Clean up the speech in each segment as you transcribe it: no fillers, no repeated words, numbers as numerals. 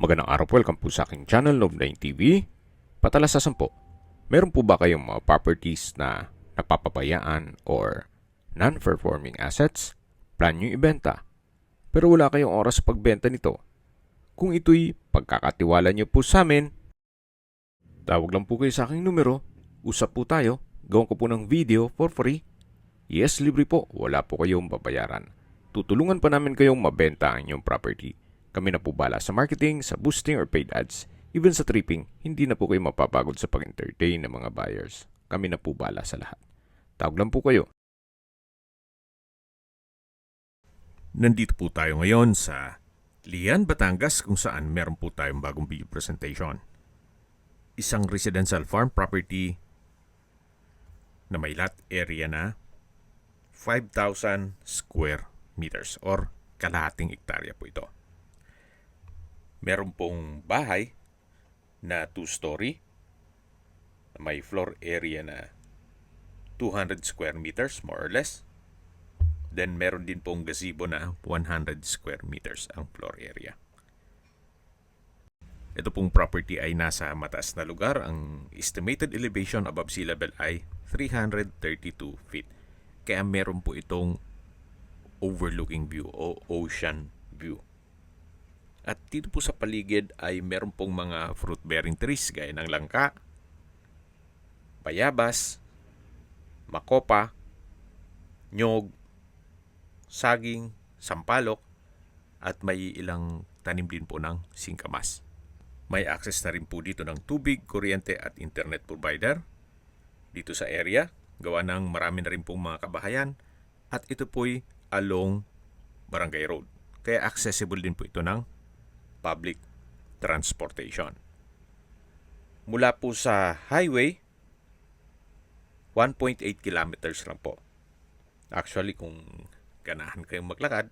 Magandang araw po, welcome po sa aking channel, Love9 TV. Patalasasan po, meron po ba kayong mga properties na napapabayaan or non-performing assets? Plan nyo ibenta, pero wala kayong oras sa pagbenta nito. Kung ito'y pagkakatiwala nyo po sa amin, tawag lang po kayo sa aking numero, usap po tayo, gawin ko po ng video for free. Yes, libre po, wala po kayong babayaran. Tutulungan pa namin kayong mabenta ang inyong property. Kami na po bala sa marketing, sa boosting or paid ads. Even sa tripping, hindi na po kayo mapapagod sa pag-entertain ng mga buyers. Kami na po bala sa lahat. Tawag lang po kayo. Nandito po tayo ngayon sa Lian, Batangas kung saan meron po tayong bagong video presentation. Isang residential farm property na may lot area na 5,000 square meters or kalahating hektarya po ito. Meron pong bahay na 2-story, may floor area na 200 square meters more or less. Then meron din pong gazebo na 100 square meters ang floor area. Ito pong property ay nasa mataas na lugar. Ang estimated elevation above sea level ay 332 feet. Kaya meron po itong overlooking view o ocean view. At dito po sa paligid ay meron pong mga fruit-bearing trees gaya ng langka, bayabas, makopa, nyog, saging, sampalok, at may ilang tanim din po ng singkamas. May access na rin po dito ng tubig, kuryente at internet provider dito sa area. Gawa ng marami na rin pong mga kabahayan at ito po'y along Barangay Road. Kaya accessible din po ito ng public transportation. Mula po sa highway, 1.8 kilometers lang po. Actually, kung ganahan kayong maglakad,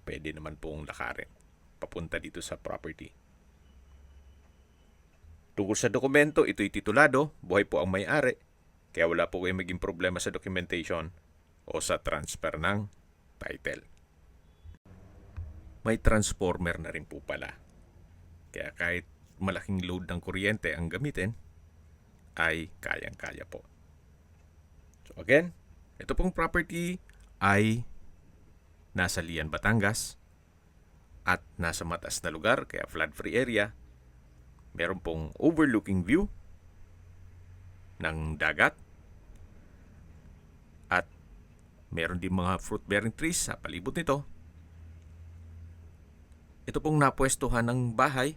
pwede naman pong lakarin papunta dito sa property. Tungkol sa dokumento, ito'y titulado, buhay po ang may-ari, kaya wala po kayong maging problema sa documentation o sa transfer ng title. May transformer na rin po pala. Kaya kahit malaking load ng kuryente ang gamitin, ay kayang-kaya po. So again, ito pong property ay nasa Lian, Batangas at nasa mataas na lugar, kaya flood-free area. Meron pong overlooking view ng dagat at meron din mga fruit-bearing trees sa palibot nito. Ito pong napwestuhan ng bahay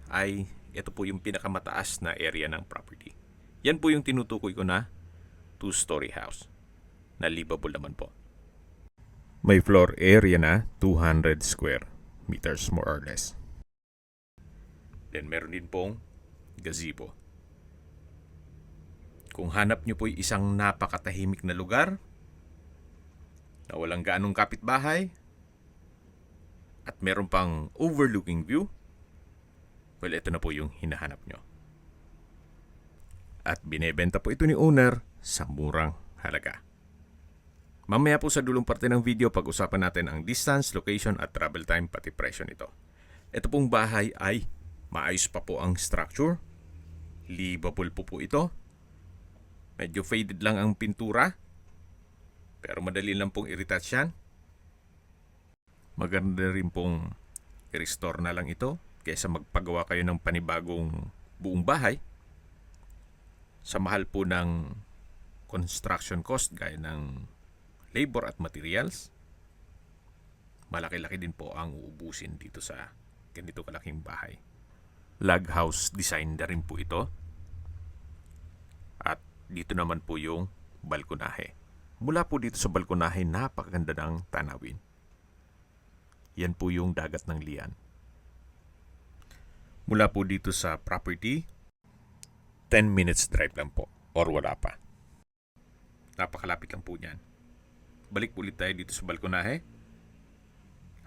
ay ito po yung pinakamataas na area ng property. Yan po yung tinutukoy ko na 2-story house na livable naman po. May floor area na 200 square meters more or less. Then meron din pong gazebo. Kung hanap nyo po isang napakatahimik na lugar na walang gaanong kapitbahay at meron pang overlooking view, well, ito na po yung hinahanap nyo. At binebenta po ito ni owner sa murang halaga. Mamaya po sa dulong parte ng video, pag-usapan natin ang distance, location at travel time pati presyo nito. Ito pong bahay ay maayos pa po ang structure. Livable po ito. Medyo faded lang ang pintura, pero madali lang pong i-retouch yan. Maganda rin pong i-restore na lang ito kaysa magpagawa kayo ng panibagong buong bahay. Sa mahal po ng construction cost gaya ng labor at materials, malaki-laki din po ang uubusin dito sa ganito kalaking bahay. Log house design na rin po ito. At dito naman po yung balkonahe. Mula po dito sa balkonahe, napakaganda ng tanawin. Yan po yung dagat ng Lian. Mula po dito sa property, 10 minutes drive lang po or wala pa. Napakalapit lang po niyan. Balik ulit tayo dito sa balkonahe.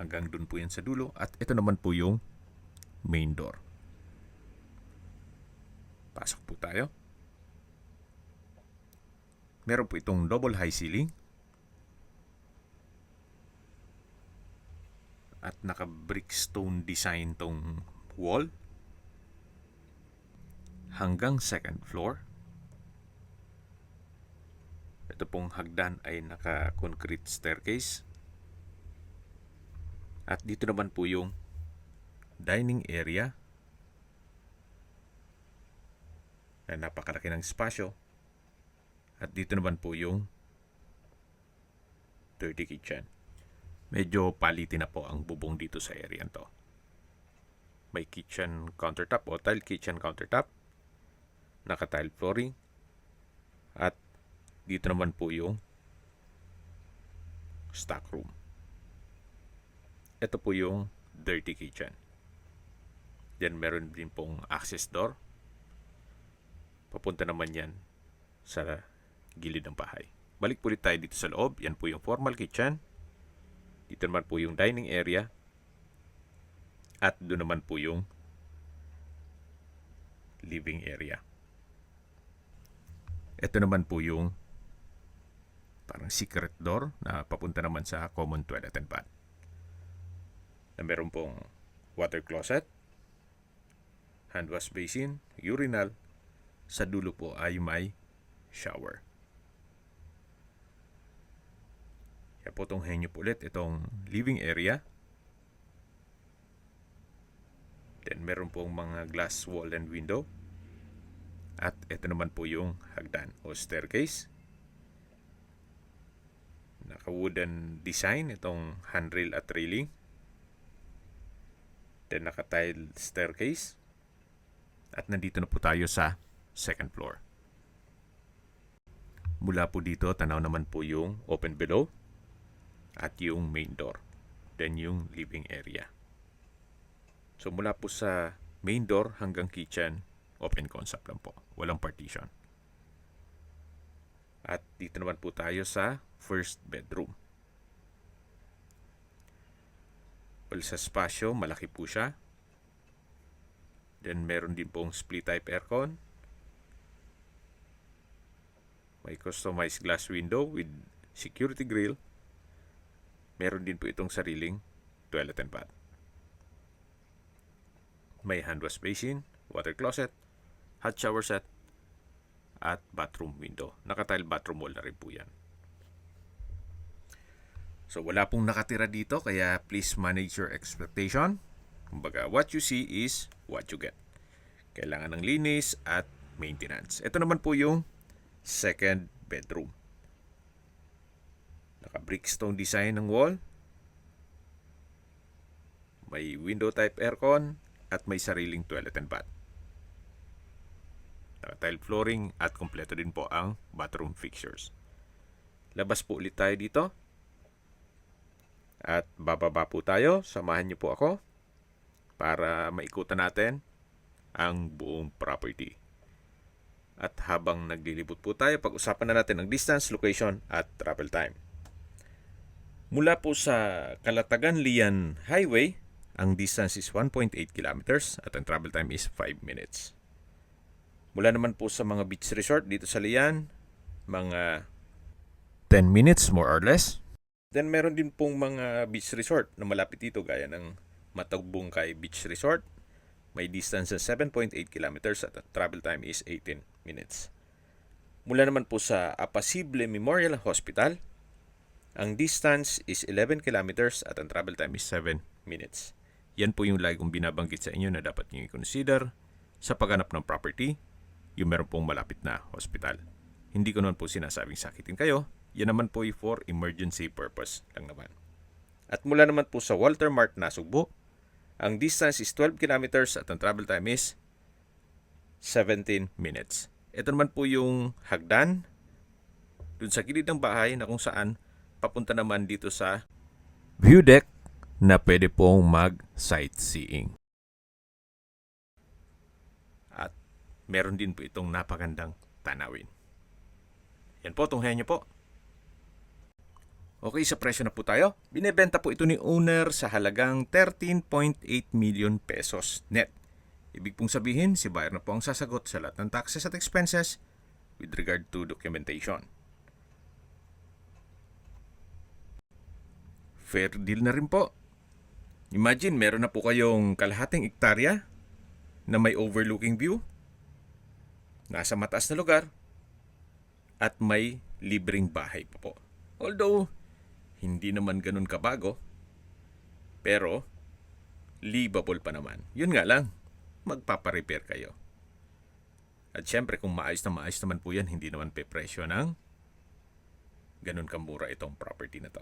Hanggang dun po yan sa dulo. At ito naman po yung main door. Pasok po tayo. Meron po itong double high ceiling. At naka-brickstone design tong wall hanggang second floor. Ito pong hagdan ay naka-concrete staircase. At dito naman po yung dining area na napakalaki ng espasyo. At dito naman po yung dirty kitchen. Medyo palitin na po ang bubong dito sa area to. May kitchen countertop o tile kitchen countertop. Naka-tile flooring. At dito naman po yung stock room. Ito po yung dirty kitchen. Then meron din pong access door. Papunta naman yan sa gilid ng bahay. Balik po ulit tayo dito sa loob. Yan po yung formal kitchen. Dito naman po yung dining area. At doon naman po yung living area. Ito naman po yung parang secret door na papunta naman sa common toilet and bath. Na meron pong water closet, hand wash basin, urinal. Sa dulo po ay may shower. Kaya po itong henyo po ulit, itong living area. Then meron pong mga glass wall and window. At ito naman po yung hagdan o staircase. Naka-wooden design itong handrail at railing. Then naka-tile staircase. At nandito na po tayo sa second floor. Mula po dito, tanaw naman po yung open below at yung main door. Then yung living area. So mula po sa main door hanggang kitchen, open concept lang po. Walang partition. At dito naman po tayo sa first bedroom. Well, sa spasyo, malaki po siya. Then meron din pong split type aircon. May customized glass window with security grill. Meron din po itong sariling toilet and bath. May hand wash basin, water closet, hot shower set, at bathroom window. Naka-tile bathroom wall na rin po yan. So wala pong nakatira dito, kaya please manage your expectation. Kumbaga, what you see is what you get. Kailangan ng linis at maintenance. Ito naman po yung second bedroom. Naka-brickstone design ng wall. May window type aircon at may sariling toilet and bath. Naka-tile flooring at kompleto din po ang bathroom fixtures. Labas po ulit tayo dito. At bababa po tayo. Samahan niyo po ako para maikutan natin ang buong property. At habang naglilibot po tayo, pag-usapan na natin ang distance, location at travel time. Mula po sa Calatagan-Lian Highway, ang distance is 1.8 kilometers at ang travel time is 5 minutes. Mula naman po sa mga beach resort dito sa Lian, mga 10 minutes more or less. Then meron din pong mga beach resort na malapit dito gaya ng Matagbungkay Beach Resort. May distance sa 7.8 kilometers at travel time is 18 minutes. Mula naman po sa Apacible Memorial Hospital, ang distance is 11 kilometers at ang travel time is 7 minutes. Yan po yung lagi kong binabanggit sa inyo na dapat nyo i-consider sa paghanap ng property, yung meron pong malapit na hospital. Hindi ko naman po sinasabing sakitin kayo. Yan naman po for emergency purpose lang naman. At mula naman po sa Walter Mart Nasugbu, ang distance is 12 kilometers at ang travel time is 17 minutes. Ito naman po yung hagdan dun sa gilid ng bahay na kung saan papunta naman dito sa view deck na pwede pong mag-sightseeing. At meron din po itong napagandang tanawin. Yan po, tunghayan nyo po. Okay, sa presyo na po tayo. Binebenta po ito ni owner sa halagang 13.8 million pesos net. Ibig pong sabihin, si buyer na po ang sasagot sa lahat ng taxes at expenses with regard to documentation. Fair deal na rin po. Imagine, meron na po kayong kalahating ektarya na may overlooking view, nasa mataas na lugar, at may libreng bahay pa po. Although, hindi naman ganun kabago, pero livable pa naman. Yun nga lang, magpaparepair kayo. At syempre, kung maayos naman po yan, hindi naman pepresyo ng ganun kamura itong property na to.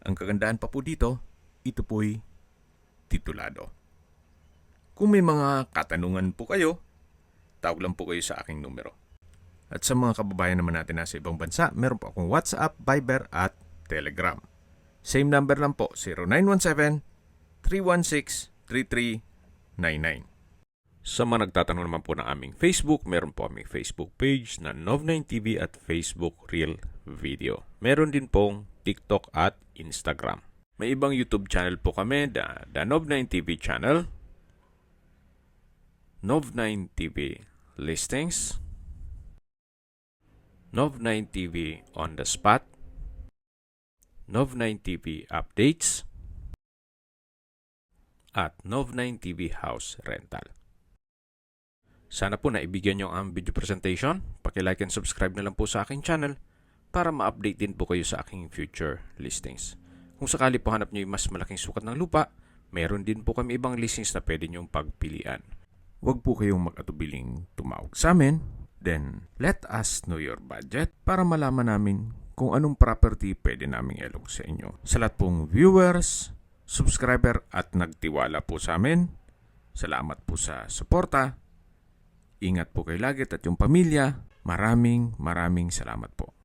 Ang kagandahan pa po dito, ito po'y titulado. Kung may mga katanungan po kayo, tawag lang po kayo sa aking numero. At sa mga kababayan naman natin nasa ibang bansa, meron po akong WhatsApp, Viber at Telegram. Same number lang po, 0917-316-3399. Sa mga nagtatanong naman po ng aming Facebook, meron po aming Facebook page na Nov9TV at Facebook Real Video. Meron din pong TikTok at Instagram. May ibang YouTube channel po kami, the Nov9TV channel, Nov9TV Listings, Nov9TV On The Spot, Nov9TV Updates, at Nov9TV House Rental. Sana po naibigyan nyo ang video presentation. Paki-like and subscribe na lang po sa aking channel para ma-update din po kayo sa aking future listings. Kung sakali po hanap nyo yung mas malaking sukat ng lupa, meron din po kami ibang listings na pwede nyong pagpilian. Huwag po kayong mag-atubiling tumawag sa amin. Then, let us know your budget para malaman namin kung anong property pwede naming ilog sa inyo. Sa lahat pong viewers, subscriber at nagtiwala po sa amin, salamat po sa suporta. Ingat po kayo lagi at yung pamilya. Maraming salamat po.